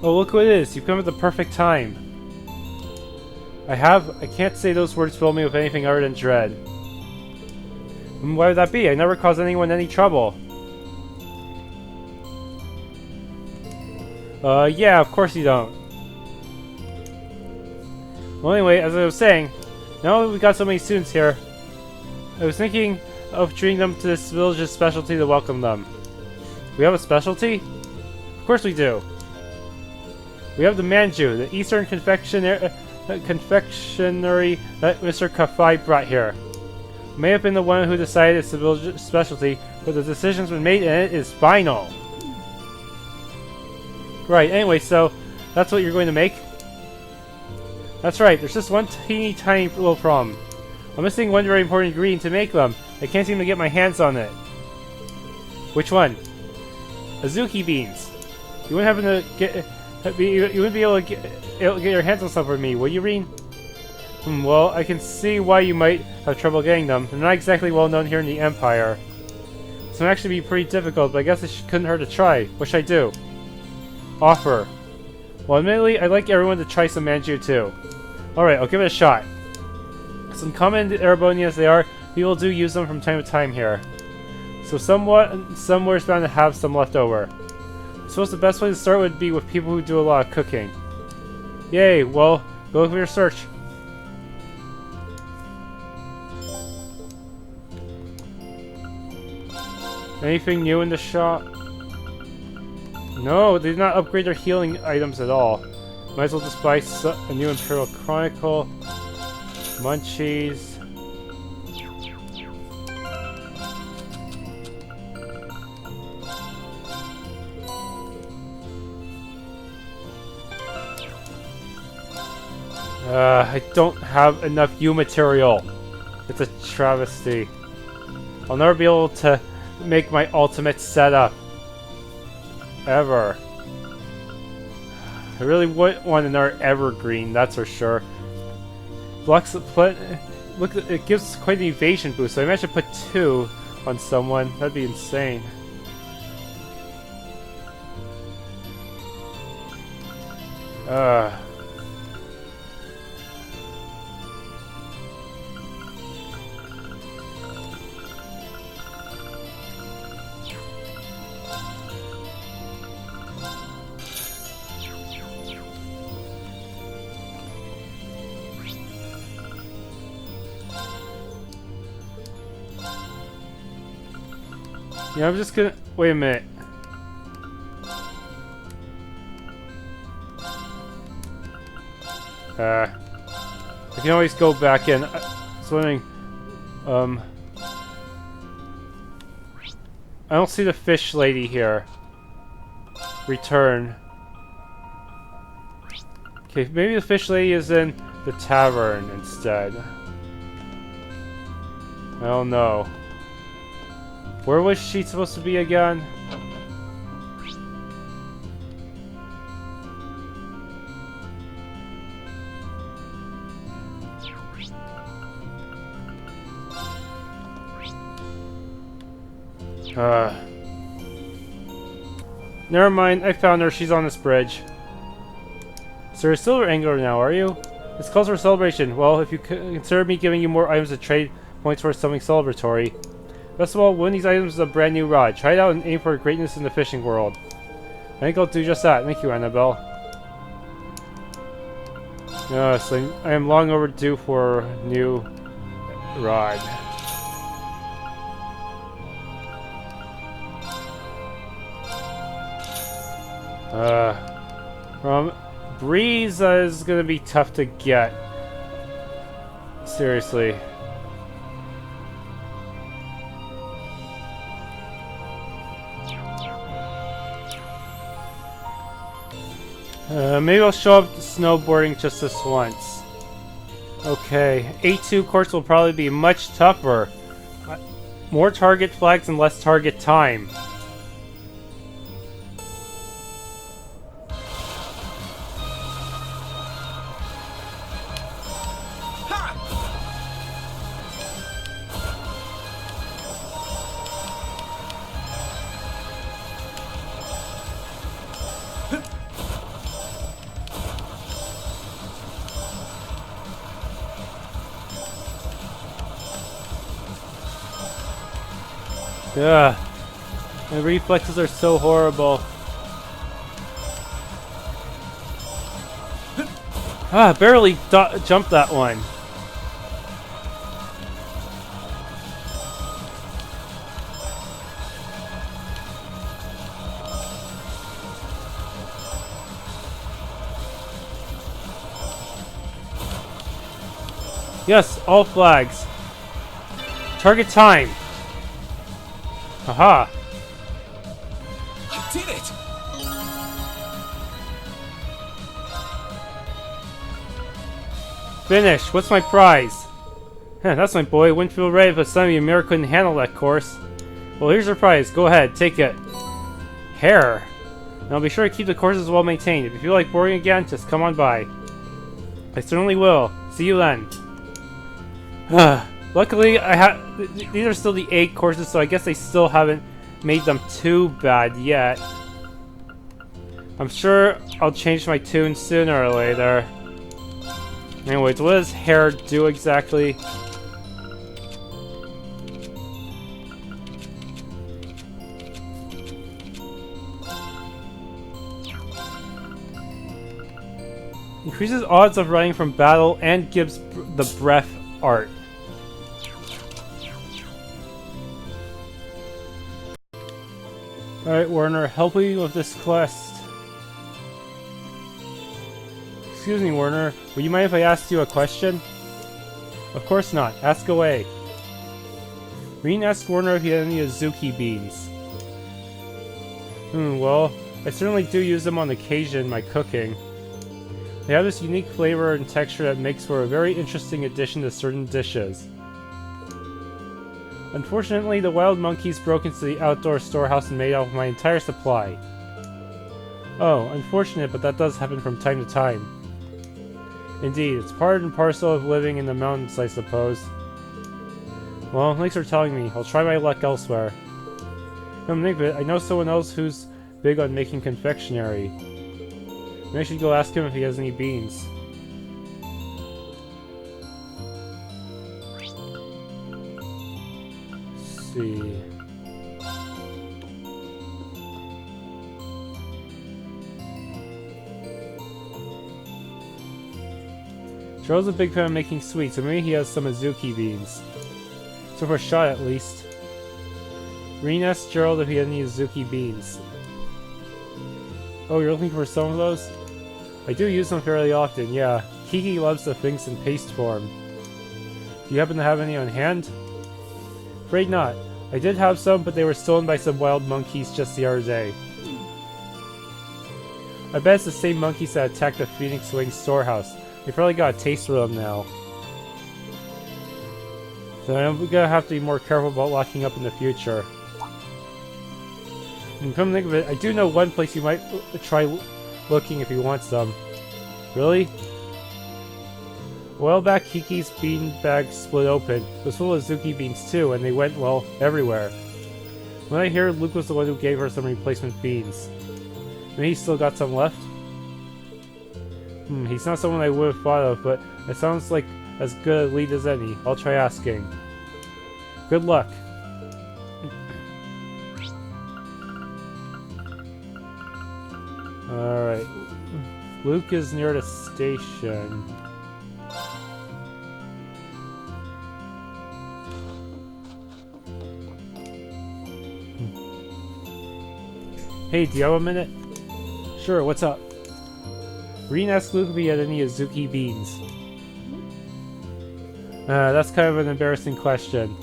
Oh, look what it is. You've come at the perfect time. I can't say those words fill me with anything other than dread. Why would that be? I never caused anyone any trouble. Yeah, of course you don't. Well, anyway, as I was saying, now that we got so many students here, I was thinking of treating them to this village's specialty to welcome them. We have a specialty? Of course we do. We have the manju, the Eastern confectionery that Mr. Kafai brought here. May have been the one who decided it's the village's specialty, but the decision's been made and it is final. Right, anyway, so that's what you're going to make? That's right, there's just one teeny tiny little problem. I'm missing one very important ingredient to make them. I can't seem to get my hands on it. Which one? Azuki beans. You wouldn't happen to get... You wouldn't be able to get your hands on some for me, would you, Rean? Well, I can see why you might have trouble getting them. They're not exactly well known here in the Empire. This would actually be pretty difficult, but I guess it couldn't hurt to try. What should I do? Offer. Well, admittedly, I'd like everyone to try some manju too. Alright, I'll give it a shot. Some common Erebonia as they are, people do use them from time to time here. So somewhere's bound to have some left over. I suppose the best way to start would be with people who do a lot of cooking. Yay, well, go for your search. Anything new in the shop? No, they did not upgrade their healing items at all. Might as well just buy a new Imperial Chronicle. Munchies. I don't have enough U material. It's a travesty. I'll never be able to make my ultimate setup. Ever. I really wouldn't want another evergreen, that's for sure. Look, it gives quite an evasion boost, so I imagine put 2 on someone. That'd be insane. Yeah, I'm just gonna... Wait a minute. I can always go back in. I was wondering... I don't see the fish lady here. Return. Okay, maybe the fish lady is in the tavern instead. I don't know. Where was she supposed to be again? Never mind, I found her. She's on this bridge. So you're still angler now, are you? This calls for a celebration. Well, if you consider me giving you more items to trade points for something celebratory. Best of all, one of these items is a brand new rod. Try it out and aim for greatness in the fishing world. I think I'll do just that. Thank you, Annabelle. Yes, I am long overdue for a new rod. Breeze is gonna be tough to get. Seriously. Maybe I'll show up snowboarding just this once. Okay, A2 course will probably be much tougher. More target flags and less target time. Ugh. My reflexes are so horrible. Ah, barely jumped that one. Yes, all flags. Target time. Haha. I did it! Finish. What's my prize? Huh, that's my boy. Wouldn't feel right if a son of Ymir couldn't handle that course. Well, here's your prize. Go ahead, take it. Hair. Now be sure to keep the courses well maintained. If you feel like boring again, just come on by. I certainly will. See you then. Luckily, these are still the 8 courses, so I guess they still haven't made them too bad yet. I'm sure I'll change my tune sooner or later. Anyways, what does hair do exactly? Increases odds of running from battle and gives the breath art. Alright, Warner, help me with this quest. Excuse me, Warner. Would you mind if I asked you a question? Of course not. Ask away. Rean asked Warner if he had any Azuki beans. Well, I certainly do use them on occasion in my cooking. They have this unique flavor and texture that makes for a very interesting addition to certain dishes. Unfortunately, the wild monkeys broke into the outdoor storehouse and made off my entire supply. Oh, unfortunate, but that does happen from time to time. Indeed, it's part and parcel of living in the mountains, I suppose. Well, thanks for telling me. I'll try my luck elsewhere. Come think of it, I know someone else who's big on making confectionery. Maybe I should go ask him if he has any beans. Let's see. Gerald's a big fan of making sweets, so maybe he has some Azuki beans. So for a shot at least. Rean asked Gerald if he had any Azuki beans. Oh, you're looking for some of those? I do use them fairly often, yeah. Kiki loves the things in paste form. Do you happen to have any on hand? Afraid not. I did have some, but they were stolen by some wild monkeys just the other day. I bet it's the same monkeys that attacked the Phoenix Wing storehouse. They probably got a taste for them now. So I'm gonna have to be more careful about locking up in the future. And come to think of it, I do know one place you might try looking if you want some. Really? A while back, Kiki's bean bag split open. It was full of Azuki beans too, and they went, well, everywhere. When I hear Luke was the one who gave her some replacement beans. Maybe he's still got some left? He's not someone I would have thought of, but it sounds like as good a lead as any. I'll try asking. Good luck. Alright. Luke is near the station. Hey, do you have a minute? Sure, what's up? Rean asked Luke if he had any Azuki beans. That's kind of an embarrassing question.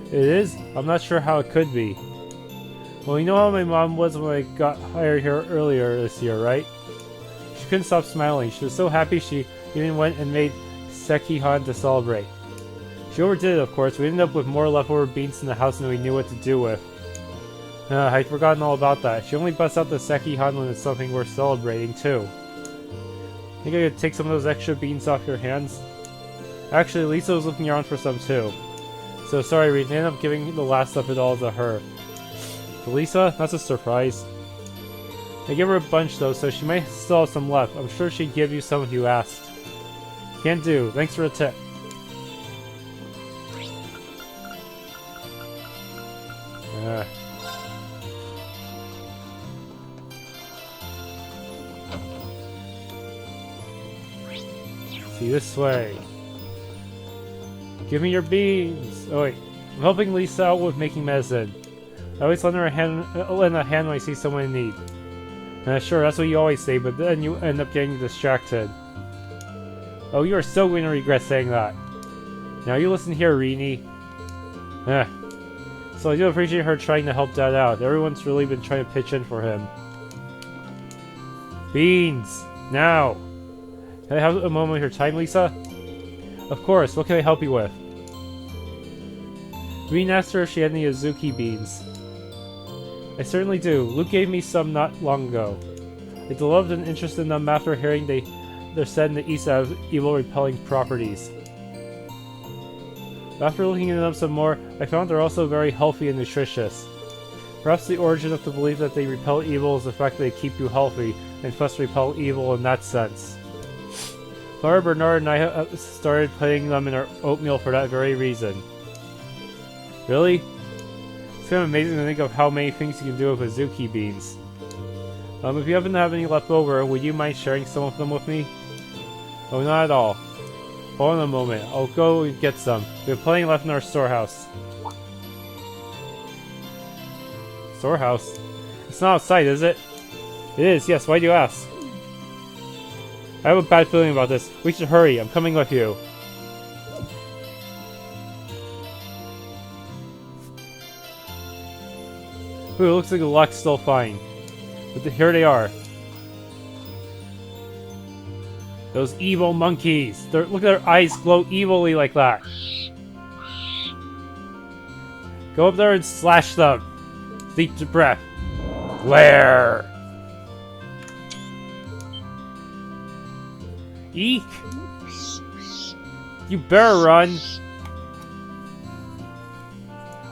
It is? I'm not sure how it could be. Well, you know how my mom was when I got hired here earlier this year, right? She couldn't stop smiling. She was so happy she even went and made sekihan to celebrate. She overdid it, of course. We ended up with more leftover beans in the house than we knew what to do with. I'd forgotten all about that. She only busts out the sekihan when it's something worth celebrating, too. Think I could take some of those extra beans off your hands? Actually, Lisa was looking around for some, too. So sorry, we ended up giving the last of it all to her. To Lisa? That's a surprise. I gave her a bunch, though, so she might still have some left. I'm sure she'd give you some if you asked. Can't do. Thanks for the tip. See, this way. Give me your beans! Oh wait, I'm helping Lisa out with making medicine. I always lend a hand when I see someone in need. Sure, that's what you always say, but then you end up getting distracted. Oh, you are so going to regret saying that. Now you listen here, Reanie. So I do appreciate her trying to help Dad out. Everyone's really been trying to pitch in for him. Beans! Now! Can I have a moment of your time, Lisa? Of course, what can I help you with? Rean asked her if she had any Azuki beans. I certainly do. Luke gave me some not long ago. I developed an interest in them after hearing they're said in the East have evil repelling properties. After looking into them some more, I found they're also very healthy and nutritious. Perhaps the origin of the belief that they repel evil is the fact that they keep you healthy, and thus repel evil in that sense. Clara, Bernard, and I started putting them in our oatmeal for that very reason. Really? It's kind of amazing to think of how many things you can do with Azuki beans. If you happen to have any left over, would you mind sharing some of them with me? Oh, not at all. Hold on a moment. I'll go and get some. We have plenty left in our storehouse. Storehouse? It's not outside, is it? It is, yes. Why do you ask? I have a bad feeling about this. We should hurry. I'm coming with you. Ooh, it looks like the lock's still fine. But here they are. Those evil monkeys. Look at their eyes glow evilly like that. Go up there and slash them. Deep breath. Glare. Eek. You better run.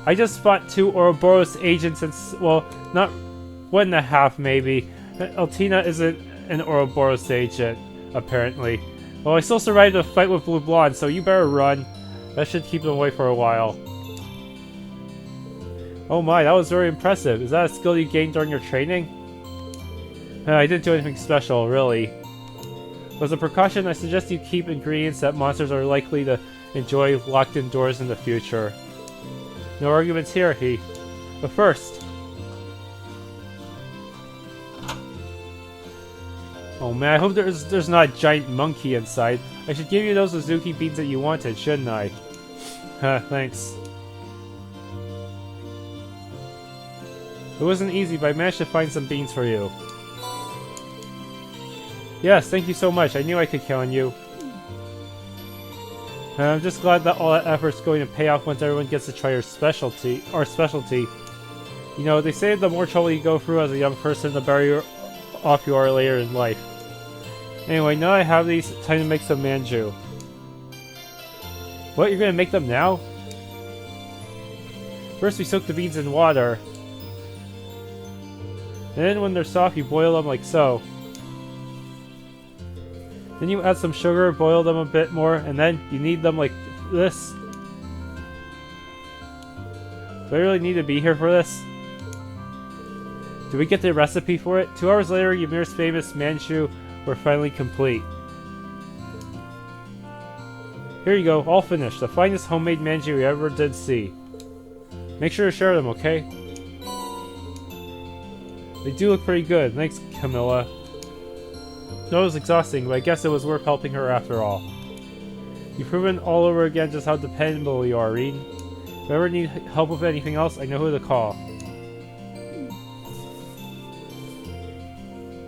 I just fought 2 Ouroboros agents and, well, not 1.5 maybe. Altina isn't an Ouroboros agent, apparently. Well, I still survived a fight with Blue Blonde, so you better run. That should keep them away for a while. Oh my, that was very impressive. Is that a skill you gained during your training? I didn't do anything special, really. As a precaution, I suggest you keep ingredients that monsters are likely to enjoy locked indoors in the future. No arguments here, he. But first... Oh man, I hope there's not a giant monkey inside. I should give you those Azuki beans that you wanted, shouldn't I? Thanks. It wasn't easy, but I managed to find some beans for you. Yes, thank you so much. I knew I could count on you. I'm just glad that all that effort's going to pay off once everyone gets to try our specialty. You know, they say the more trouble you go through as a young person, the better off you are later in life. Anyway, now I have these, time to make some manju. What, you're gonna make them now? First we soak the beans in water. Then when they're soft, you boil them like so. Then you add some sugar, boil them a bit more, and then you knead them like this. Do I really need to be here for this? Do we get the recipe for it? 2 hours later, Ymir's famous manju were finally complete. Here you go, all finished. The finest homemade manju you ever did see. Make sure to share them, okay? They do look pretty good. Thanks, Camilla. No, it was exhausting, but I guess it was worth helping her after all. You've proven all over again just how dependable you are, Rean. If I ever need help with anything else, I know who to call.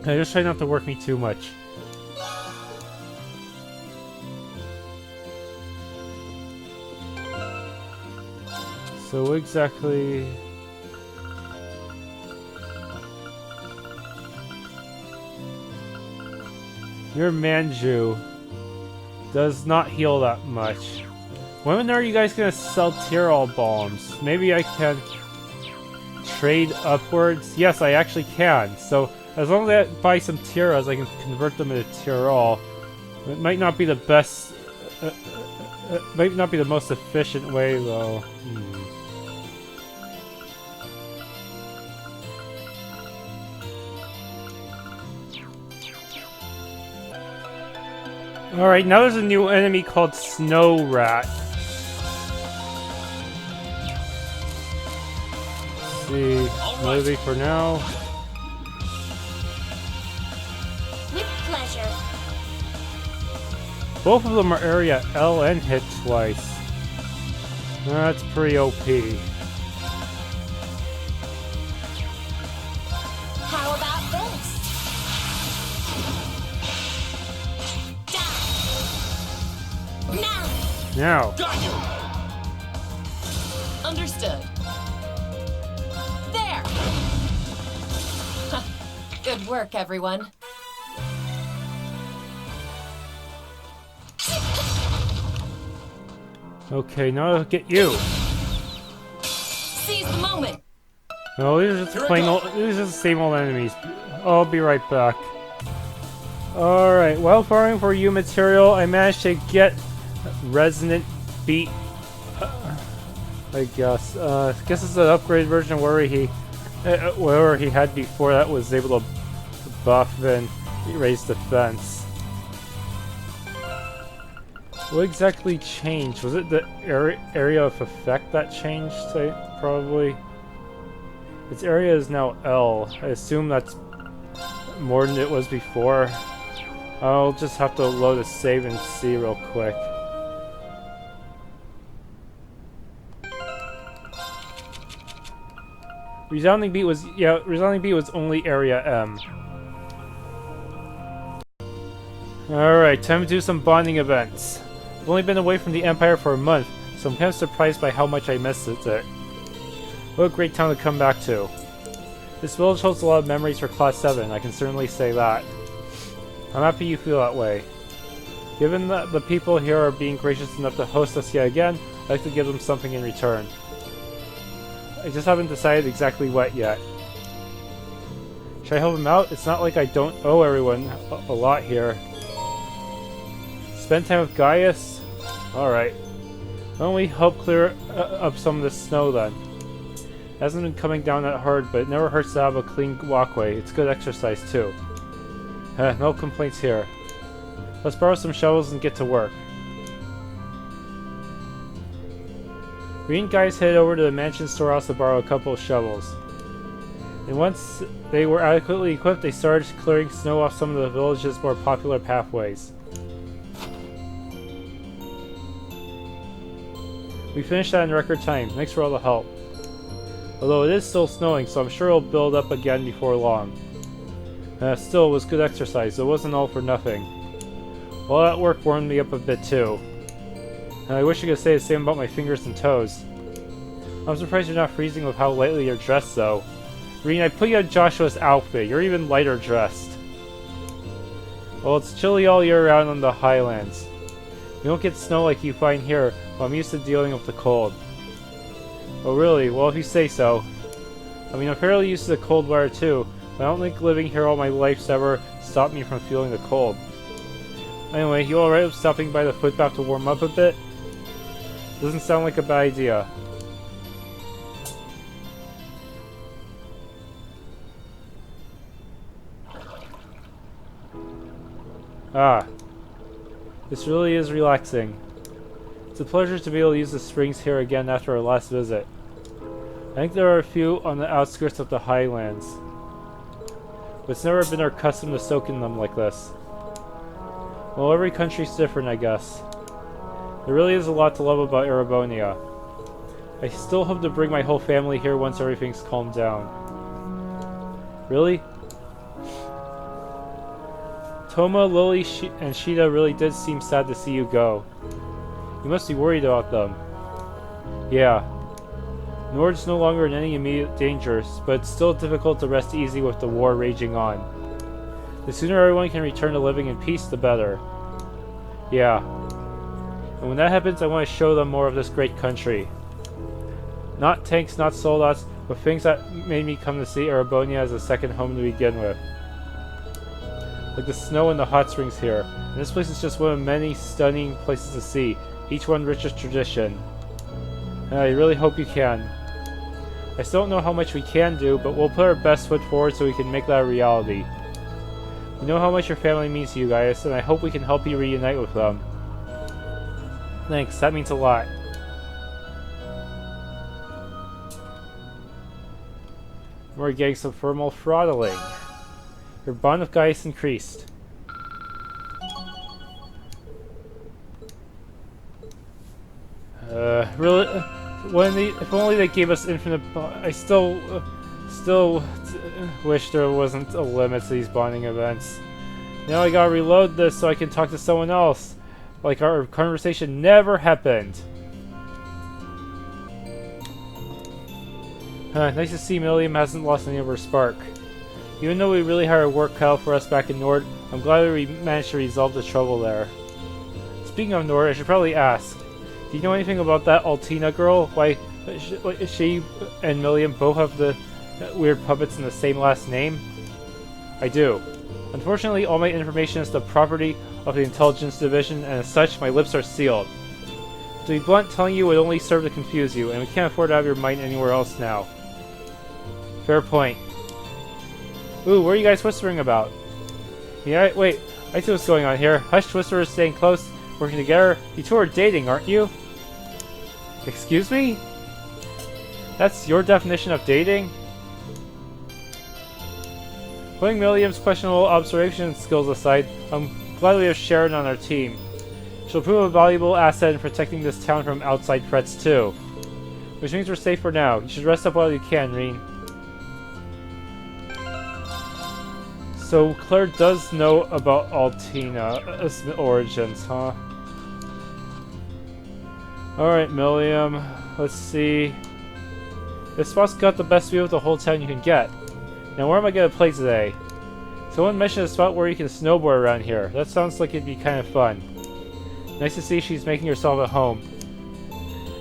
I just try not to work me too much. So what exactly... Your manju does not heal that much. When are you guys gonna sell Tyrol bombs? Maybe I can trade upwards? Yes, I actually can. So as long as I buy some Tyros, I can convert them into Tyrol. It might not be the best... might not be the most efficient way, though. Alright, now there's a new enemy called Snow Rat. Let's see, maybe for now. With pleasure. Both of them are area L and hit twice. That's pretty OP. How about this? Die. Now. Now. Understood. There. Good work, everyone. Okay, now I'll get you. Seize the moment. No, these are just plain old, these are the same old enemies. I'll be right back. Alright, while farming for you material, I managed to get Resonant Beat. I guess. Guess it's an upgraded version of whatever he had before that was able to buff and raise defense. What exactly changed? Was it the area of effect that changed? Probably. Its area is now L. I assume that's more than it was before. I'll just have to load a save and see real quick. Resounding Beat was only area M. Alright, time to do some bonding events. I've only been away from the Empire for a month, so I'm kind of surprised by how much I missed it there. What a great town to come back to. This village holds a lot of memories for Class 7, I can certainly say that. I'm happy you feel that way. Given that the people here are being gracious enough to host us yet again, I'd like to give them something in return. I just haven't decided exactly what yet. Should I help them out? It's not like I don't owe everyone a lot here. Spend time with Gaius? Alright. Why don't we help clear up some of this snow then? It hasn't been coming down that hard, but it never hurts to have a clean walkway. It's good exercise too. No complaints here. Let's borrow some shovels and get to work. Rean and Gaius headed over to the mansion storehouse to borrow a couple of shovels. And once they were adequately equipped, they started clearing snow off some of the village's more popular pathways. We finished that in record time. Thanks for all the help. Although it is still snowing, so I'm sure it'll build up again before long. Still, it was good exercise. It wasn't all for nothing. All that work warmed me up a bit too. And I wish I could say the same about my fingers and toes. I'm surprised you're not freezing with how lightly you're dressed though. Rean, I put you on Joshua's outfit. You're even lighter dressed. Well, it's chilly all year round on the highlands. We don't get snow like you find here, but I'm used to dealing with the cold. Oh really? Well, if you say so. I mean, I'm fairly used to the cold weather too, but I don't think living here all my life's ever stopped me from feeling the cold. Anyway, you alright with stopping by the footbath to warm up a bit? Doesn't sound like a bad idea. Ah. This really is relaxing. It's a pleasure to be able to use the springs here again after our last visit. I think there are a few on the outskirts of the highlands. But it's never been our custom to soak in them like this. Well, every country's different, I guess. There really is a lot to love about Erebonia. I still hope to bring my whole family here once everything's calmed down. Really? Toma, Lily, and Sheeta really did seem sad to see you go. You must be worried about them. Yeah. Nord's no longer in any immediate danger, but it's still difficult to rest easy with the war raging on. The sooner everyone can return to living in peace, the better. Yeah. And when that happens, I want to show them more of this great country. Not tanks, not soldads, but things that made me come to see Erebonia as a second home to begin with. Like the snow and the hot springs here. And this place is just one of many stunning places to see, each one rich with tradition. And I really hope you can. I still don't know how much we can do, but we'll put our best foot forward so we can make that a reality. We know how much your family means to you guys, and I hope we can help you reunite with them. Thanks, that means a lot. We're getting some formal throttling. Your bond with Gaius increased. Really? If only they gave us infinite I still wish there wasn't a limit to these bonding events. Now I gotta reload this so I can talk to someone else. Like our conversation never happened. Nice to see Milliam hasn't lost any of her spark. Even though we really had our work cut out for us back in Nord, I'm glad we managed to resolve the trouble there. Speaking of Nord, I should probably ask. Do you know anything about that Altina girl? Why she and Milliam both have the weird puppets in the same last name? I do. Unfortunately, all my information is the property of the Intelligence Division, and as such, my lips are sealed. To be blunt, telling you would only serve to confuse you, and we can't afford to have your mind anywhere else now. Fair point. Ooh, what are you guys whispering about? Yeah, wait, I see what's going on here. Hushed whisperers staying close, working together. You two are dating, aren't you? Excuse me? That's your definition of dating? Putting Milliam's questionable observation skills aside, I'm glad we have Sharon on our team. She'll prove a valuable asset in protecting this town from outside threats too. Which means we're safe for now. You should rest up while you can, Rean. So Claire does know about Altina's origins, huh? Alright, Milliam. Let's see. This spot's got the best view of the whole town you can get. Now where am I gonna play today? Someone mentioned a spot where you can snowboard around here. That sounds like it'd be kind of fun. Nice to see she's making herself at home.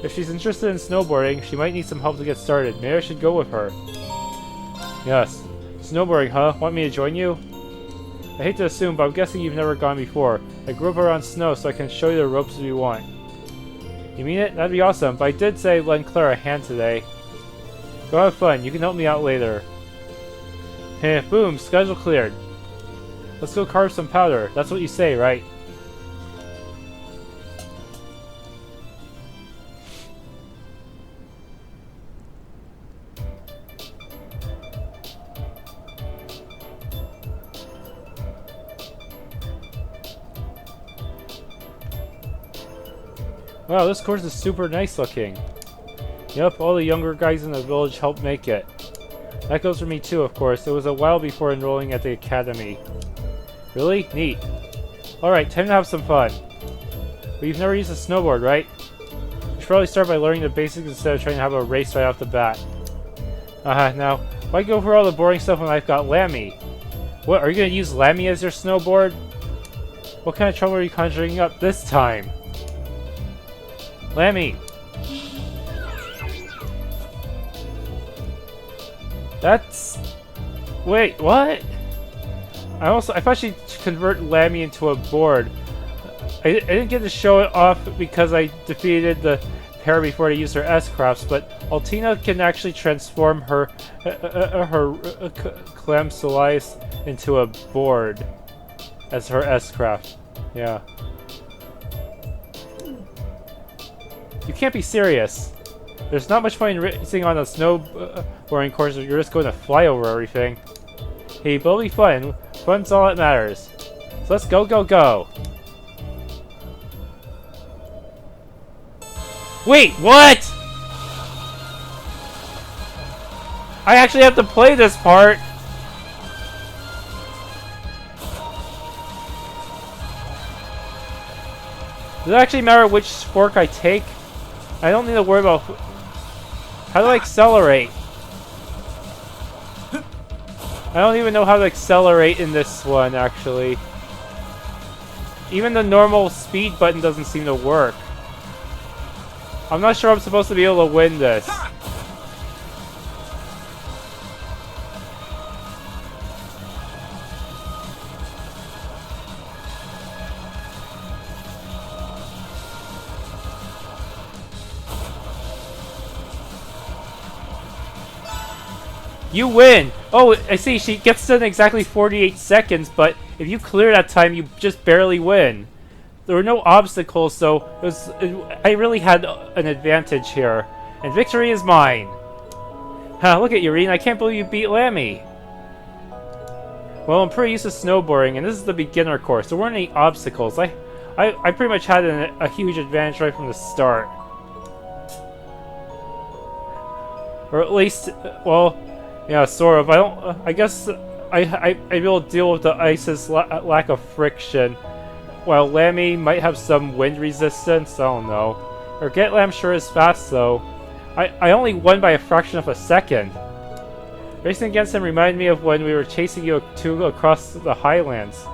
If she's interested in snowboarding, she might need some help to get started. Maybe I should go with her. Yes. Snowboarding, huh? Want me to join you? I hate to assume, but I'm guessing you've never gone before. I grew up around snow, so I can show you the ropes if you want. You mean it? That'd be awesome, but I did say lend Claire a hand today. Go have fun. You can help me out later. Heh, boom, schedule cleared. Let's go carve some powder. That's what you say, right? Wow, this course is super nice looking. Yep, all the younger guys in the village helped make it. That goes for me too, of course. It was a while before enrolling at the academy. Really? Neat. Alright, time to have some fun. But you've never used a snowboard, right? You should probably start by learning the basics instead of trying to have a race right off the bat. Now, why go for all the boring stuff when I've got Lammy? What, are you gonna use Lammy as your snowboard? What kind of trouble are you conjuring up this time? Lammy! That's... Wait, what? I thought she'd convert Lammy into a board. I didn't get to show it off because I defeated the pair before they used their S-crafts, but Altina can actually transform her Clamsolice into a board as her S-craft. Yeah. You can't be serious. There's not much point in racing on a snowboarding course if you're just going to fly over everything. Hey, but it'll be fun. Fun's all that matters. So let's go, go, go. Wait, what? I actually have to play this part. Does it actually matter which fork I take? I don't need to worry about... How do I accelerate? I don't even know how to accelerate in this one, actually. Even the normal speed button doesn't seem to work. I'm not sure I'm supposed to be able to win this. You win! Oh, I see, she gets done in exactly 48 seconds, but if you clear that time, you just barely win. There were no obstacles, so I really had an advantage here. And victory is mine. Look at you, Rean. I can't believe you beat Lammy. Well, I'm pretty used to snowboarding, and this is the beginner course. There weren't any obstacles. I pretty much had a huge advantage right from the start. Or at least, well, yeah, sort of. I guess I will deal with the ice's lack of friction, while Lammy might have some wind resistance. I don't know. Or Lam sure is fast though. I only won by a fraction of a second. Racing against him reminded me of when we were chasing you two across the highlands.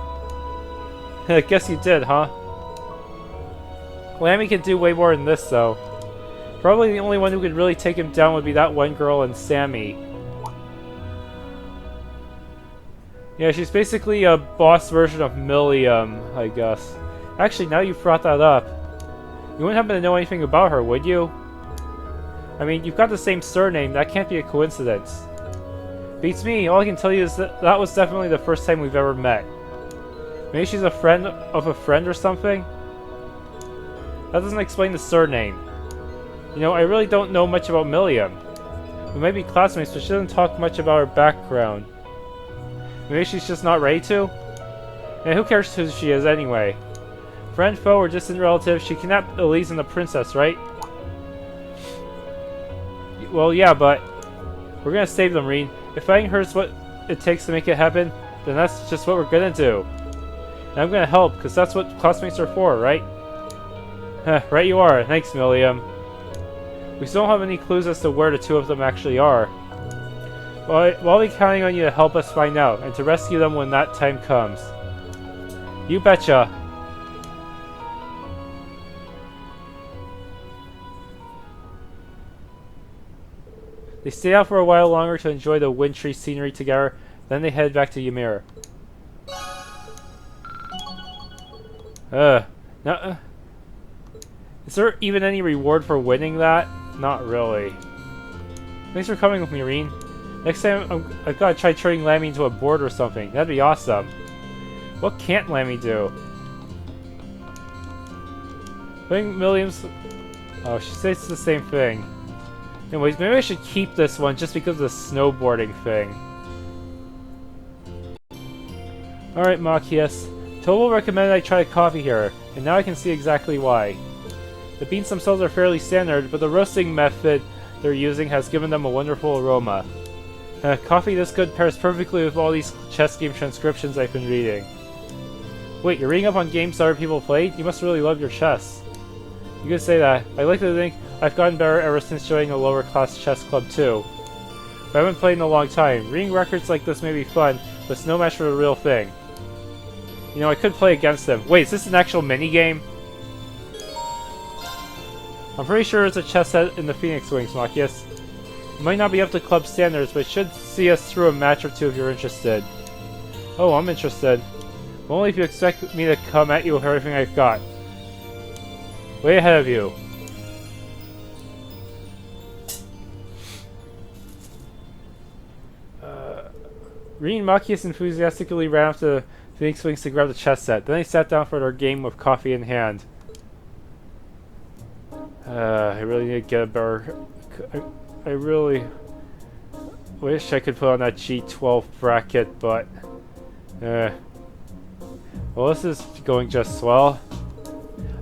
I guess you did, huh? Lammy can do way more than this though. Probably the only one who could really take him down would be that one girl and Sammy. Yeah, she's basically a boss version of Millium, I guess. Actually, now you've brought that up, you wouldn't happen to know anything about her, would you? I mean, you've got the same surname, that can't be a coincidence. Beats me, all I can tell you is that that was definitely the first time we've ever met. Maybe she's a friend of a friend or something? That doesn't explain the surname. You know, I really don't know much about Millium. We might be classmates, but she doesn't talk much about her background. Maybe she's just not ready to? And who cares who she is anyway? Friend, foe, or distant relative, she kidnapped Elise and the princess, right? Well, yeah, but we're gonna save them, Rean. If fighting her is what it takes to make it happen, then that's just what we're gonna do. And I'm gonna help, because that's what classmates are for, right? Right you are. Thanks, Millium. We still don't have any clues as to where the two of them actually are. Well, I'll be counting on you to help us find out, and to rescue them when that time comes. You betcha. They stay out for a while longer to enjoy the wintry scenery together, then they head back to Ymir. Is there even any reward for winning that? Not really. Thanks for coming with me, Rean. Next time, I've got to try turning Lammy into a board or something. That'd be awesome. What can't Lammy do? I think Millium's... Oh, she says it's the same thing. Anyways, maybe I should keep this one just because of the snowboarding thing. Alright, Machias. Tobo recommended I try coffee here, and now I can see exactly why. The beans themselves are fairly standard, but the roasting method they're using has given them a wonderful aroma. Coffee this good pairs perfectly with all these chess game transcriptions I've been reading. Wait, you're reading up on games other people played? You must really love your chess. You could say that. I like to think I've gotten better ever since joining a lower class chess club too. But I haven't played in a long time. Reading records like this may be fun, but it's no match for the real thing. You know, I could play against them. Wait, is this an actual mini-game? I'm pretty sure it's a chess set in the Phoenix Wings, Machias. It might not be up to club standards, but it should see us through a match or two if you're interested. Oh, I'm interested. But only if you expect me to come at you with everything I've got. Way ahead of you. Rean and Machias enthusiastically ran off to the Phoenix Wings to grab the chess set. Then they sat down for their game with coffee in hand. I really need to get a better... I really wish I could put on that G12 bracket, but... well, this is going just swell.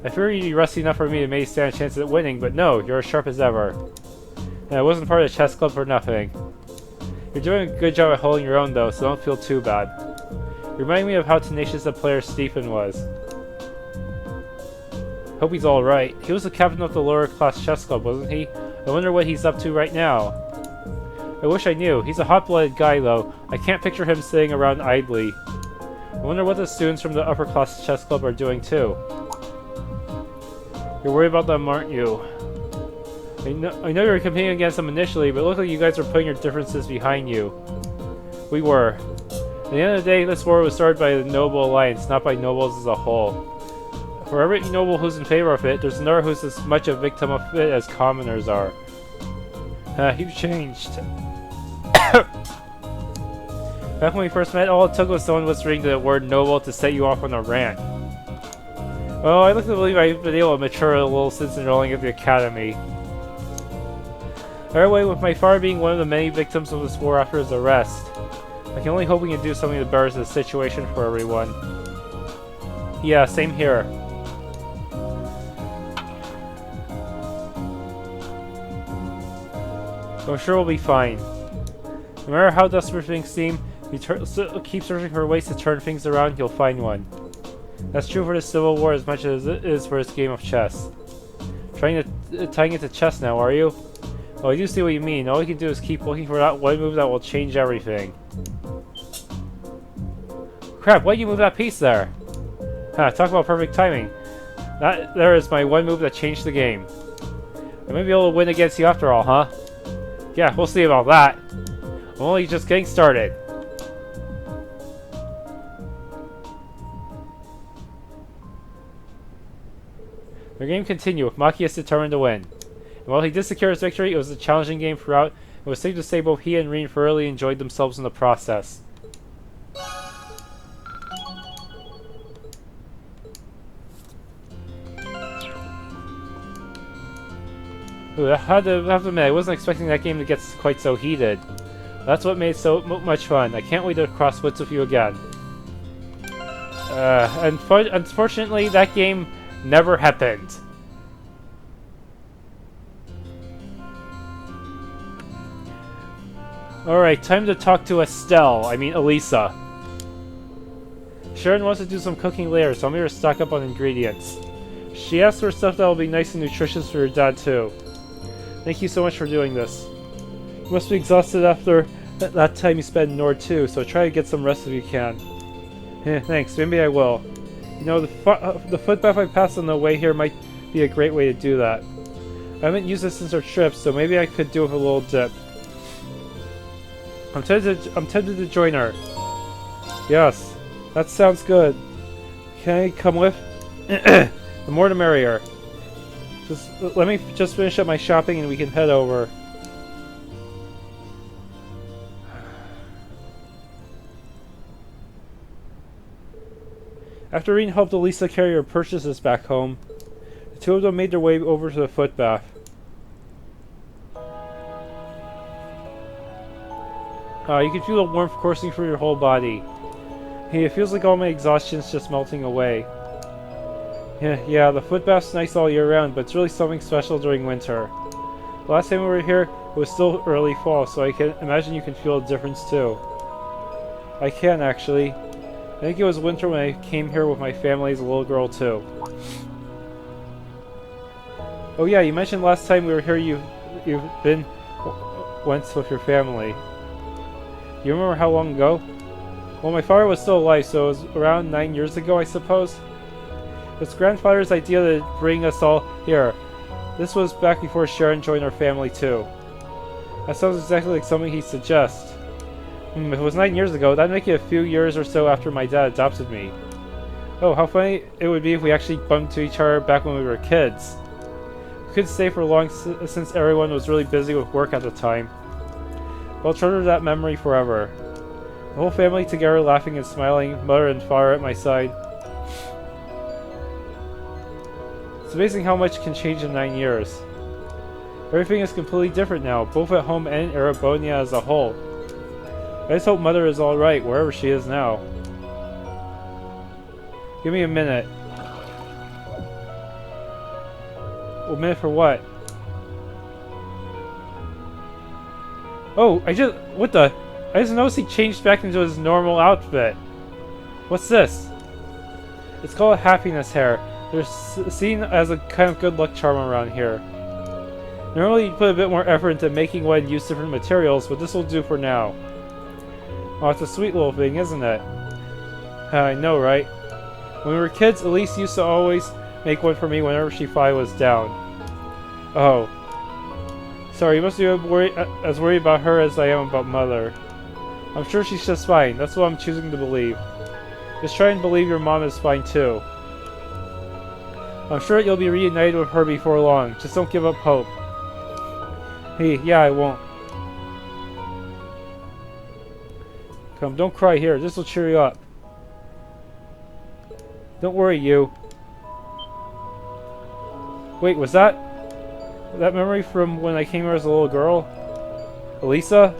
I figured you'd be rusty enough for me to maybe stand a chance at winning, but no, you're as sharp as ever. And I wasn't part of the chess club for nothing. You're doing a good job at holding your own though, so don't feel too bad. Remind me of how tenacious a player Stephen was. Hope he's alright. He was the captain of the lower class chess club, wasn't he? I wonder what he's up to right now. I wish I knew. He's a hot-blooded guy though. I can't picture him sitting around idly. I wonder what the students from the upper class chess club are doing too. You're worried about them, aren't you? I know you were competing against them initially, but it looked like you guys were putting your differences behind you. We were. At the end of the day, this war was started by the Noble Alliance, not by nobles as a whole. For every noble who's in favor of it, there's another who's as much a victim of it as commoners are. You've changed. Back when we first met, all it took was someone whispering the word noble to set you off on a rant. Well, I like to believe I've been able to mature a little since enrolling at the academy. Anyway, with my father being one of the many victims of this war after his arrest, I can only hope we can do something to better the situation for everyone. Yeah, same here. I'm sure we'll be fine. No matter how desperate things seem, if you keep searching for ways to turn things around, you'll find one. That's true for the Civil War as much as it is for this game of chess. Tying it to chess now, are you? Well, I do see what you mean. All we can do is keep looking for that one move that will change everything. Crap, why'd you move that piece there? Huh, talk about perfect timing. That there is my one move that changed the game. I may be able to win against you after all, huh? Yeah, we'll see about that. I'm only just getting started. The game continued, with Machias determined to win. And while he did secure his victory, it was a challenging game throughout. It was safe to say both he and Rean thoroughly enjoyed themselves in the process. Ooh, I have to admit, I wasn't expecting that game to get quite so heated. That's what made it so much fun. I can't wait to cross wits with you again. Unfortunately, that game never happened. Alright, time to talk to Elisa. Sharon wants to do some cooking later, so I'm here to stock up on ingredients. She asked for stuff that will be nice and nutritious for your dad too. Thank you so much for doing this. You must be exhausted after that time you spent in Nord too, so try to get some rest if you can. Thanks, maybe I will. You know, the foot bath I passed on the way here might be a great way to do that. I haven't used it since our trip, so maybe I could do with a little dip. I'm tempted to join her. Yes, that sounds good. Can I come with? The more the merrier. Let me just finish up my shopping and we can head over. After Rean helped Elisa carry her purchases back home, the two of them made their way over to the foot bath. You can feel the warmth coursing through your whole body. Hey, it feels like all my exhaustion's just melting away. Yeah, the foot bath's nice all year round, but it's really something special during winter. The last time we were here, it was still early fall, so I can imagine you can feel a difference too. I can, actually. I think it was winter when I came here with my family as a little girl too. Oh yeah, you mentioned last time we were here you've been once with your family. Do you remember how long ago? Well, my father was still alive, so it was around 9 years ago, I suppose. It's grandfather's idea to bring us all here. This was back before Sharon joined our family too. That sounds exactly like something he'd suggest. If it was 9 years ago, that'd make it a few years or so after my dad adopted me. Oh, how funny it would be if we actually bumped into each other back when we were kids. We couldn't stay for long since everyone was really busy with work at the time. But I'll treasure that memory forever. The whole family together laughing and smiling, mother and father at my side. It's amazing how much can change in 9 years. Everything is completely different now, both at home and in Erebonia as a whole. I just hope Mother is alright, wherever she is now. Give me a minute. A minute for what? Oh, what the? I just noticed he changed back into his normal outfit. What's this? It's called a happiness hair. They're seen as a kind of good luck charm around here. Normally you'd put a bit more effort into making one and use different materials, but this will do for now. Oh, it's a sweet little thing, isn't it? I know, right? When we were kids, Elise used to always make one for me whenever she thought I was down. Oh. Sorry, you must be as worried about her as I am about Mother. I'm sure she's just fine. That's what I'm choosing to believe. Just try and believe your mom is fine too. I'm sure you'll be reunited with her before long. Just don't give up hope. Hey, yeah, I won't. Come, don't cry here. This will cheer you up. Don't worry, you. Wait, was that memory from when I came here as a little girl? Elisa?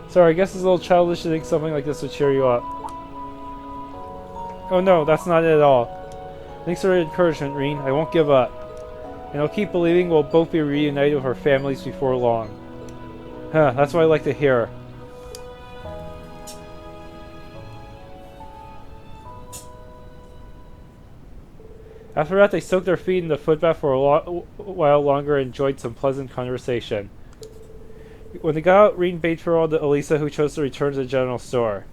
Sorry, I guess it's a little childish to think something like this would cheer you up. Oh no, that's not it at all. Thanks for your encouragement, Rean. I won't give up. And I'll keep believing we'll both be reunited with our families before long. Huh, that's what I like to hear. After that, they soaked their feet in the footbath for a while longer and enjoyed some pleasant conversation. When they got out, Rean bade farewell to Elisa, who chose to return to the general store.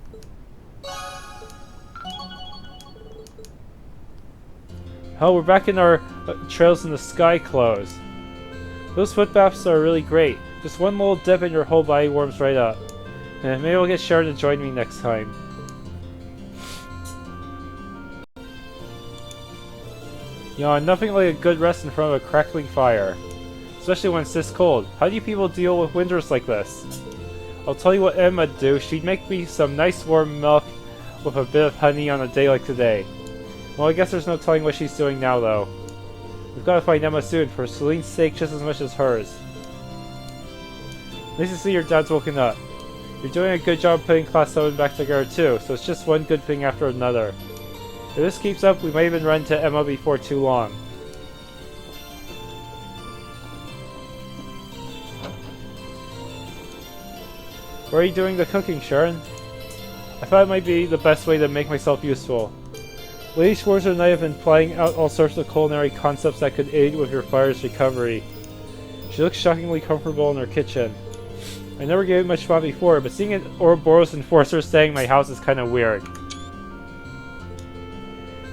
Oh, we're back in our Trails in the Sky clothes. Those footbaths are really great. Just one little dip and your whole body warms right up. And maybe we'll get Sharon to join me next time. You know, nothing like a good rest in front of a crackling fire. Especially when it's this cold. How do you people deal with winters like this? I'll tell you what Emma'd do. She'd make me some nice warm milk with a bit of honey on a day like today. Well, I guess there's no telling what she's doing now, though. We've got to find Emma soon, for Celine's sake just as much as hers. Nice to see your dad's woken up. You're doing a good job putting Class 7 back together too, so it's just one good thing after another. If this keeps up, we might even run into Emma before too long. Where are you doing the cooking, Sharon? I thought it might be the best way to make myself useful. Lady Schwarzer and I have been playing out all sorts of culinary concepts that could aid with your fire's recovery. She looks shockingly comfortable in her kitchen. I never gave it much thought before, but seeing an Ouroboros enforcer staying in my house is kind of weird.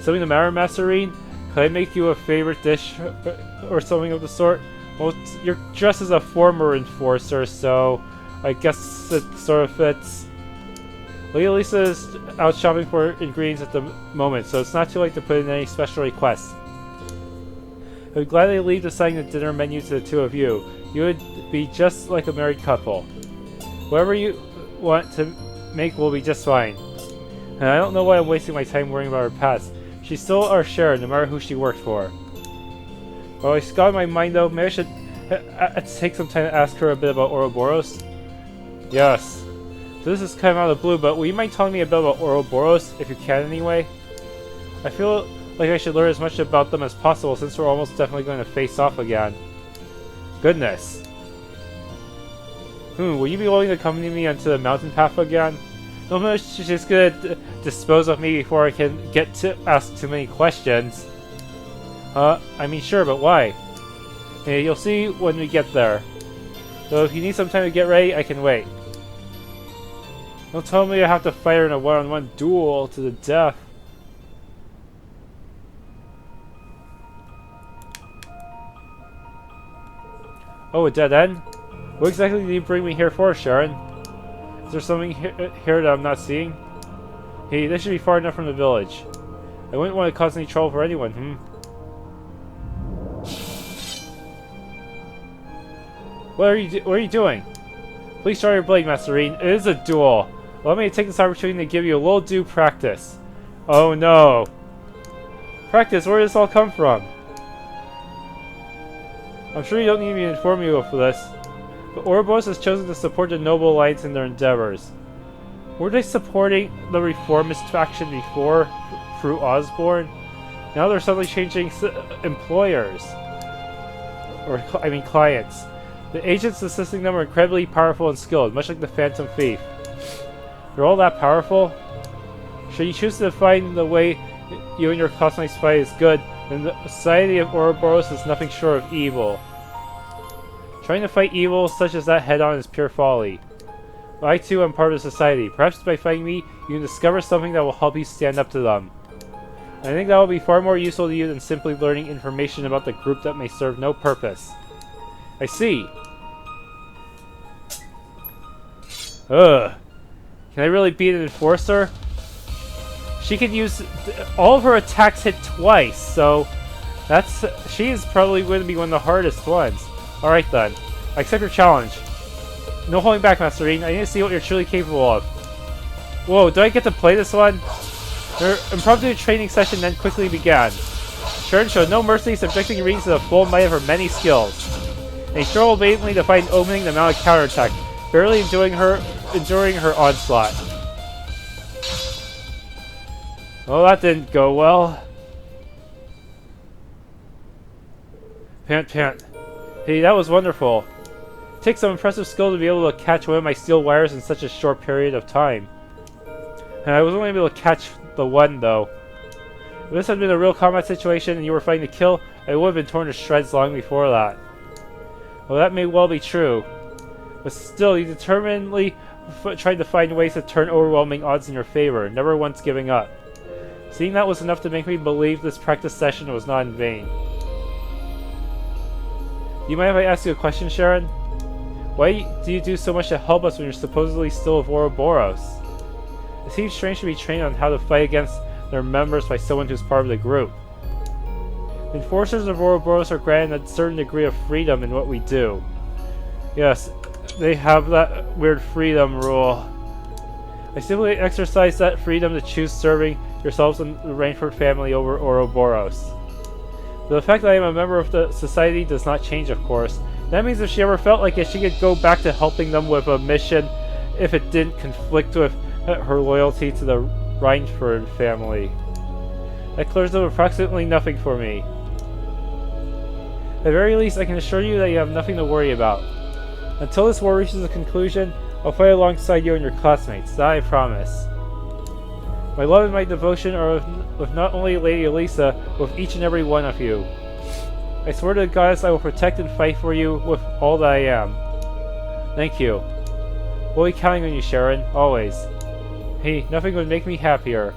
Something the matter, Master Rean? Could I make you a favorite dish or something of the sort? Well, you're dressed as a former enforcer, so I guess it sort of fits. Lady Lisa is out shopping for ingredients at the moment, so it's not too late to put in any special requests. I would gladly leave deciding the dinner menu to the two of you. You would be just like a married couple. Whatever you want to make will be just fine. And I don't know why I'm wasting my time worrying about her past. She's still our Sharon, no matter who she worked for. Well, I got in my mind though, maybe I should take some time to ask her a bit about Ouroboros. Yes. So this is kind of out of the blue, but will you mind telling me a bit about Ouroboros, if you can anyway? I feel like I should learn as much about them as possible since we're almost definitely going to face off again. Goodness. Will you be willing to accompany me onto the mountain path again? No matter she's just gonna dispose of me before I can get to ask too many questions. I mean sure, but why? Hey, you'll see when we get there. So if you need some time to get ready, I can wait. Don't tell me I have to fight her in a one-on-one duel to the death. Oh, a dead end? What exactly did you bring me here for, Sharon? Is there something here that I'm not seeing? Hey, this should be far enough from the village. I wouldn't want to cause any trouble for anyone, What are you doing? Please draw your blade, Master Rean. It is a duel. Allow me to take this opportunity to give you a little due practice. Oh no. Practice? Where did this all come from? I'm sure you don't need me to inform you of this, but Ouroboros has chosen to support the Noble Alliance in their endeavors. Were they supporting the reformist faction before, through Osborne? Now they're suddenly changing employers. Or, I mean clients. The agents assisting them are incredibly powerful and skilled, much like the Phantom Thief. They're all that powerful? Should you choose to find the way you and your classmates fight is good, then the society of Ouroboros is nothing short of evil. Trying to fight evil such as that head-on is pure folly. But I too am part of society. Perhaps by fighting me, you can discover something that will help you stand up to them. And I think that will be far more useful to you than simply learning information about the group that may serve no purpose. I see. Ugh. Can I really beat an enforcer? She can use all of her attacks hit twice, so she is probably going to be one of the hardest ones. Alright then. I accept your challenge. No holding back, Master Rean. I need to see what you're truly capable of. Whoa, do I get to play this one? Their impromptu training session then quickly began. Sharon showed no mercy, subjecting Rean to the full might of her many skills. And he struggled blatantly to find an opening to mount a counterattack, barely enduring her onslaught. Well, that didn't go well. Pant. Hey, that was wonderful. It takes some impressive skill to be able to catch one of my steel wires in such a short period of time. And I was only able to catch the one, though. If this had been a real combat situation and you were fighting to kill, I would have been torn to shreds long before that. Well, that may well be true. But still, you determinedly tried to find ways to turn overwhelming odds in your favor, never once giving up. Seeing that was enough to make me believe this practice session was not in vain. Do you mind if I ask you a question, Sharon? Why do you do so much to help us when you're supposedly still of Ouroboros? It seems strange to be trained on how to fight against their members by someone who's part of the group. The enforcers of Ouroboros are granted a certain degree of freedom in what we do. Yes, they have that weird freedom rule. I simply exercise that freedom to choose serving yourselves and the Rainford family over Ouroboros. The fact that I am a member of the society does not change, of course. That means if she ever felt like it, she could go back to helping them with a mission if it didn't conflict with her loyalty to the Rainford family. That clears up approximately nothing for me. At the very least, I can assure you that you have nothing to worry about. Until this war reaches a conclusion, I'll fight alongside you and your classmates, that I promise. My love and my devotion are with not only Lady Elisa, but with each and every one of you. I swear to the goddess I will protect and fight for you with all that I am. Thank you. We'll be counting on you, Sharon, always. Hey, nothing would make me happier.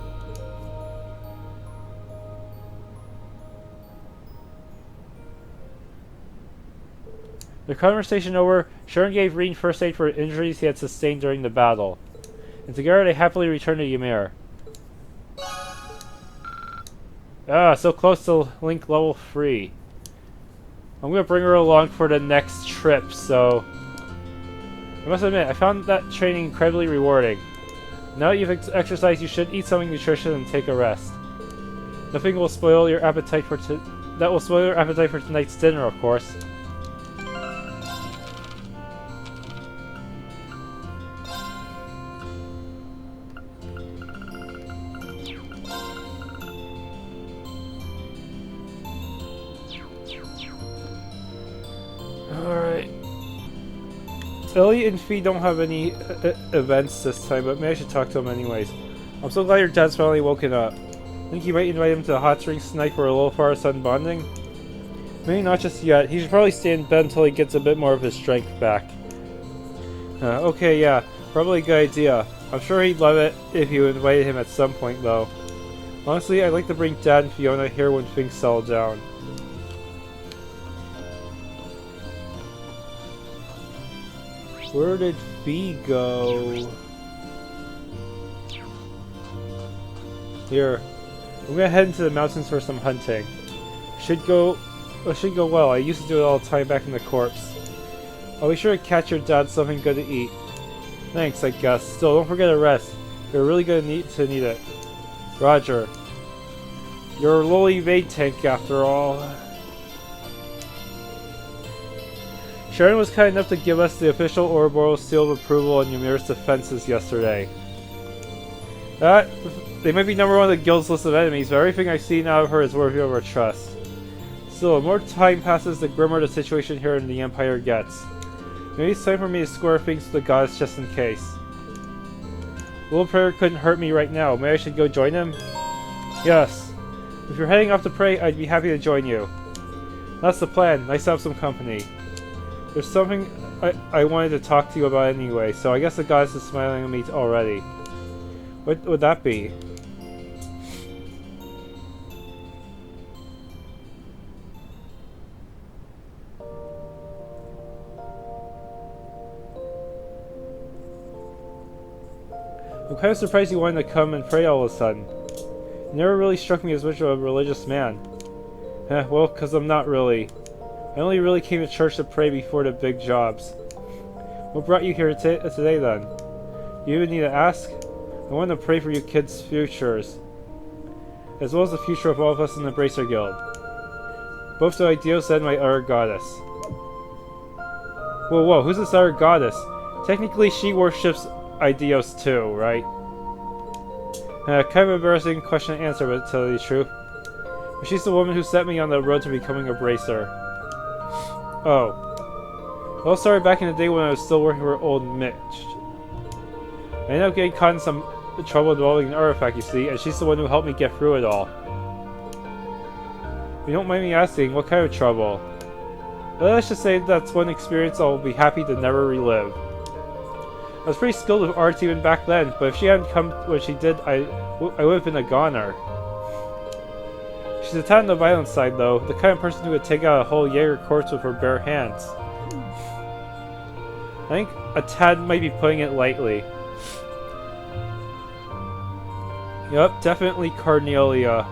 The conversation over, Sharon gave Rean first aid for injuries he had sustained during the battle, and together they happily returned to Ymir. Ah, so close to Link level 3. I'm gonna bring her along for the next trip, so... I must admit, I found that training incredibly rewarding. Now that you've exercised, you should eat something nutritious and take a rest. Nothing will spoil your appetite for that will spoil your appetite for tonight's dinner, of course. Alright. Ellie and Fee don't have any events this time, but maybe I should talk to them anyways. I'm so glad your dad's finally woken up. Think you might invite him to the hot springs tonight for a little far-sun bonding? Maybe not just yet. He should probably stay in bed until he gets a bit more of his strength back. Okay, yeah. Probably a good idea. I'm sure he'd love it if you invited him at some point, though. Honestly, I'd like to bring Dad and Fiona here when things settle down. Where did Fee go? Here. I'm gonna head into the mountains for some hunting. Should go well. I used to do it all the time back in the corps. I'll be sure to catch your dad something good to eat. Thanks, I guess. Still, don't forget to rest. You're really gonna need it. Roger. You're a lowly maid tank after all. Sharon was kind enough to give us the official Ouroboros seal of approval on Ymir's defenses yesterday. They might be number one on the guild's list of enemies, but everything I've seen out of her is worthy of our trust. Still, the more time passes, the grimmer the situation here in the Empire gets. Maybe it's time for me to square things with the goddess just in case. Little Prayer couldn't hurt me right now. Maybe I should go join him? Yes. If you're heading off to pray, I'd be happy to join you. That's the plan. Nice to have some company. There's something I wanted to talk to you about anyway, so I guess the goddess is smiling at me already. What would that be? I'm kind of surprised you wanted to come and pray all of a sudden. You never really struck me as much of a religious man. Well, because I'm not really. I only really came to church to pray before the big jobs. What brought you here today then? You even need to ask? I want to pray for you kids' futures, as well as the future of all of us in the Bracer Guild. Both the Ideos and my other goddess. Whoa, whoa, who's this other goddess? Technically, she worships Ideos too, right? Kind of embarrassing question to answer, but to tell you the truth. But she's the woman who set me on the road to becoming a Bracer. Oh. It all started back in the day when I was still working for old Mitch. I ended up getting caught in some trouble involving an artifact, you see, and she's the one who helped me get through it all. If you don't mind me asking, what kind of trouble? Well, let's just say that's one experience I'll be happy to never relive. I was pretty skilled with arts even back then, but if she hadn't come when she did, I would have been a goner. She's a tad on the violent side, though, the kind of person who would take out a whole Jaeger corpse with her bare hands. I think a tad might be putting it lightly. Yup, definitely Cornelia.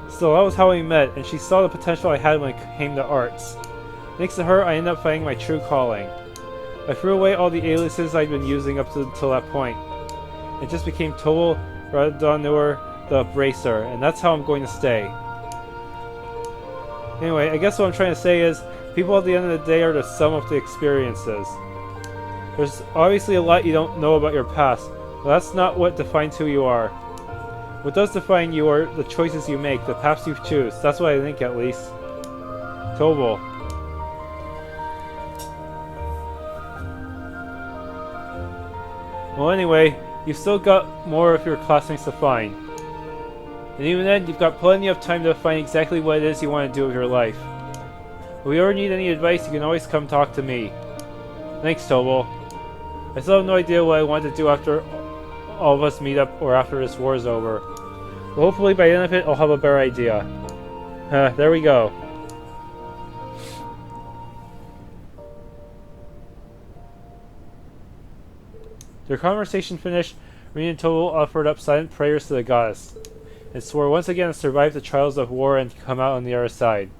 Still, that was how we met, and she saw the potential I had when it came to arts. Thanks to her, I ended up finding my true calling. I threw away all the aliases I'd been using up until that point, and just became Total Radonur the Bracer, and that's how I'm going to stay. Anyway, I guess what I'm trying to say is, people at the end of the day are the sum of the experiences. There's obviously a lot you don't know about your past, but that's not what defines who you are. What does define you are the choices you make, the paths you choose. That's what I think, at least. Tobal. Well, anyway, you've still got more of your classmates to find. And even then, you've got plenty of time to find exactly what it is you want to do with your life. If you ever need any advice, you can always come talk to me. Thanks, Tobal. I still have no idea what I want to do after all of us meet up or after this war is over. But hopefully by the end of it, I'll have a better idea. There we go. Their conversation finished, Rean and Tobal offered up silent prayers to the goddess, and swore once again to survive the trials of war and come out on the other side.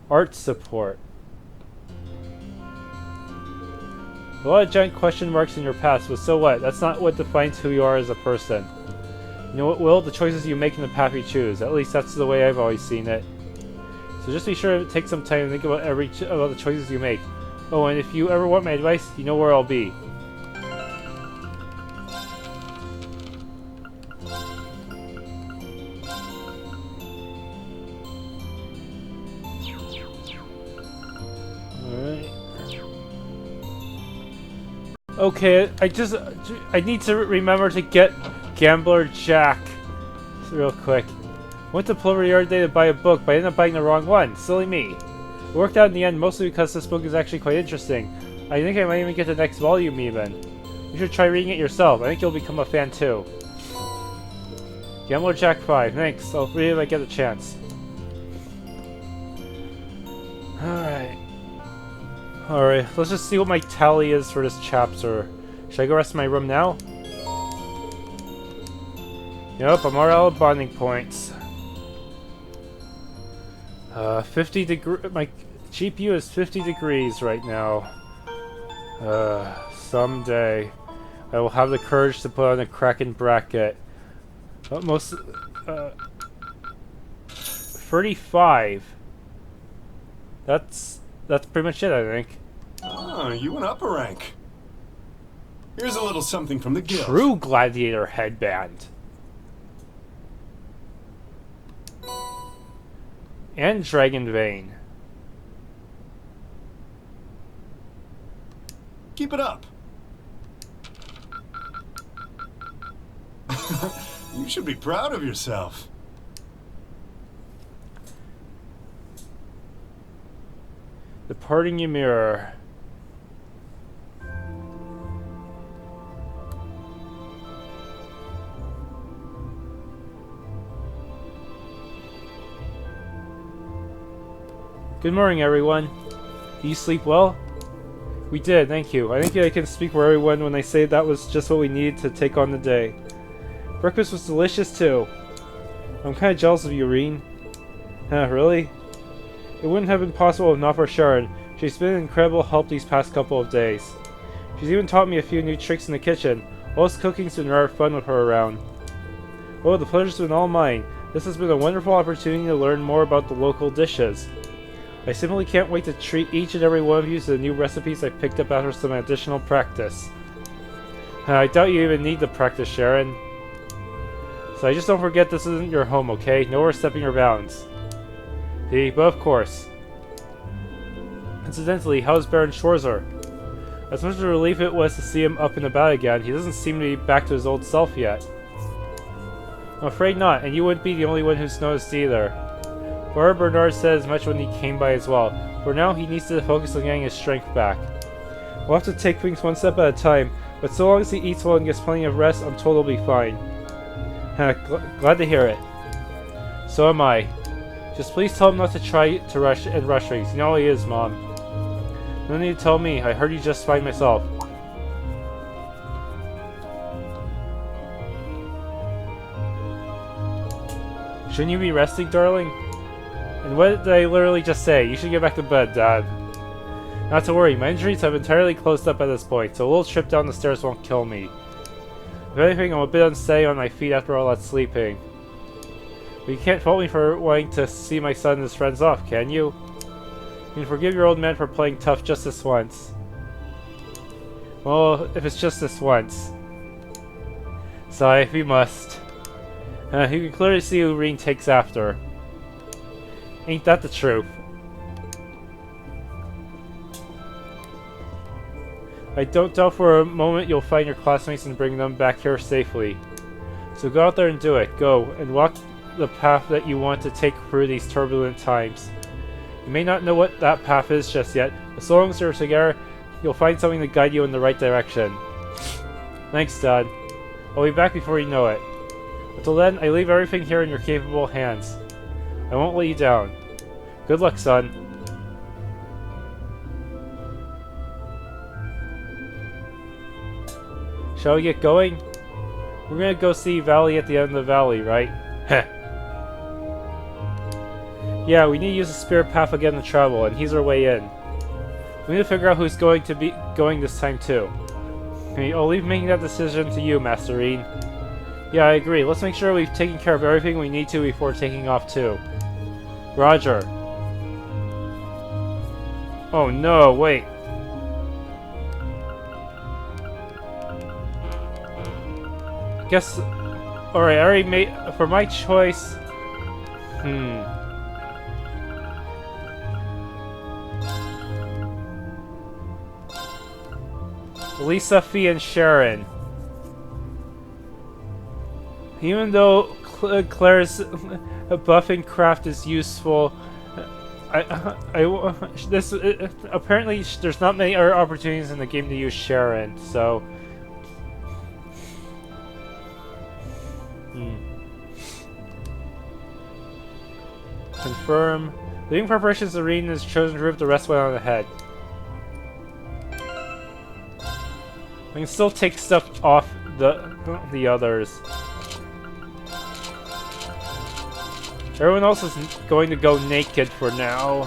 Art support. A lot of giant question marks in your past, but so what? That's not what defines who you are as a person. You know what, Will? The choices you make and the path you choose. At least that's the way I've always seen it. So just be sure to take some time to think about about the choices you make. Oh, and if you ever want my advice, you know where I'll be. Okay, I need to remember to get Gambler Jack real quick. Went to Plover Yard today to buy a book, but I ended up buying the wrong one. Silly me. It worked out in the end, mostly because this book is actually quite interesting. I think I might even get the next volume even. You should try reading it yourself. I think you'll become a fan too. Gambler Jack 5. Thanks. I'll read it if I get a chance. Alright, let's just see what my tally is for this chapter. Should I go rest in my room now? Yep, I'm already out of bonding points. 50 degree. My GPU is 50 degrees right now. Someday I will have the courage to put on a Kraken bracket. Almost 35. That's pretty much it, I think. Oh, you went up a rank. Here's a little something from the guild. True gladiator headband. And dragon vein. Keep it up. You should be proud of yourself. Departing Ymir. Good morning, everyone. Did you sleep well? We did, thank you. I think I can speak for everyone when I say that was just what we needed to take on the day. Breakfast was delicious, too. I'm kinda jealous of you, Rean. Really? It wouldn't have been possible if not for Sharon, She's been an incredible help these past couple of days. She's even taught me a few new tricks in the kitchen. All this cooking's been rare fun with her around. Oh, the pleasure's been all mine. This has been a wonderful opportunity to learn more about the local dishes. I simply can't wait to treat each and every one of you to the new recipes I picked up after some additional practice. I doubt you even need the practice, Sharon. So I just don't forget this isn't your home, okay? No overstepping your bounds. But of course. Incidentally, how's Baron Schwarzer? As much of a relief it was to see him up and about again, he doesn't seem to be back to his old self yet. I'm afraid not, and you wouldn't be the only one who's noticed either. Laura Bernard said as much when he came by as well. For now, he needs to focus on getting his strength back. We'll have to take things one step at a time, but so long as he eats well and gets plenty of rest, I'm told he'll be fine. Glad to hear it. So am I. Just please tell him not to try to rush things. You know how he is, Mom. No need to tell me. I heard you just fine myself. Shouldn't you be resting, darling? And what did I literally just say? You should get back to bed, Dad. Not to worry, my injuries have entirely closed up at this point, so a little trip down the stairs won't kill me. If anything, I'm a bit unsteady on my feet after all that sleeping. But you can't fault me for wanting to see my son and his friends off, can you? You can forgive your old man for playing tough just this once. Well, if it's just this once. Sigh, if you must. You can clearly see who Rean takes after. Ain't that the truth? I don't doubt for a moment you'll find your classmates and bring them back here safely. So go out there and do it. Go, and walk the path that you want to take through these turbulent times. You may not know what that path is just yet, but so long as you're together, you'll find something to guide you in the right direction. Thanks, Dad. I'll be back before you know it. Until then, I leave everything here in your capable hands. I won't let you down. Good luck, son. Shall we get going? We're gonna go see Valley at the end of the valley, right? Heh. Yeah, we need to use the spirit path again to travel, and he's our way in. We need to figure out who's going to be going this time too. I'll leave making that decision to you, Master Rean. Yeah, I agree. Let's make sure we've taken care of everything we need to before taking off too. Roger. Oh no, wait. Guess... Alright, I already made... For my choice... Lisa, Fee, and Sharon. Even though Claire's buffing craft is useful, apparently there's not many other opportunities in the game to use Sharon, so... Confirm. Leading preparations to Rean is chosen to rip the rest on ahead. I can still take stuff off the others. Everyone else is going to go naked for now.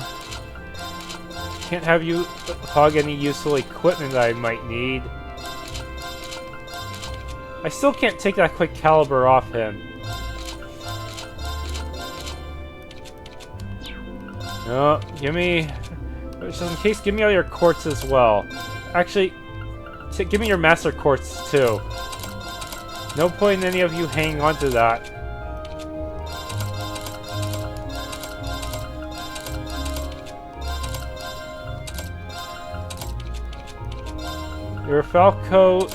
Can't have you hog any useful equipment that I might need. I still can't take that quick caliber off him. No, give me... Just in case, give me all your quartz as well. Actually, give me your master quartz too. No point in any of you hanging on to that. Your Falco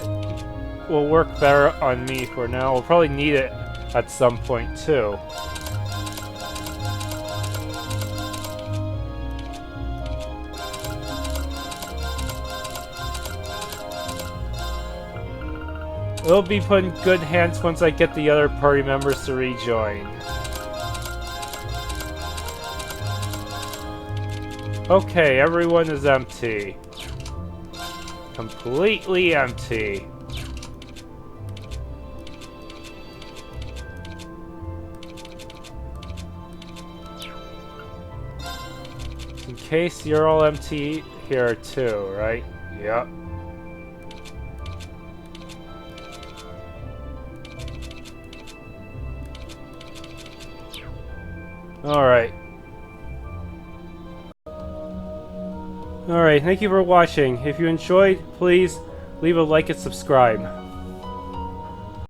will work better on me for now. We'll probably need it at some point too. It'll be put in good hands once I get the other party members to rejoin. Okay, everyone is empty. Completely empty. In case you're all empty here too, right? Yep. Alright. Alright, thank you for watching. If you enjoyed, please leave a like and subscribe.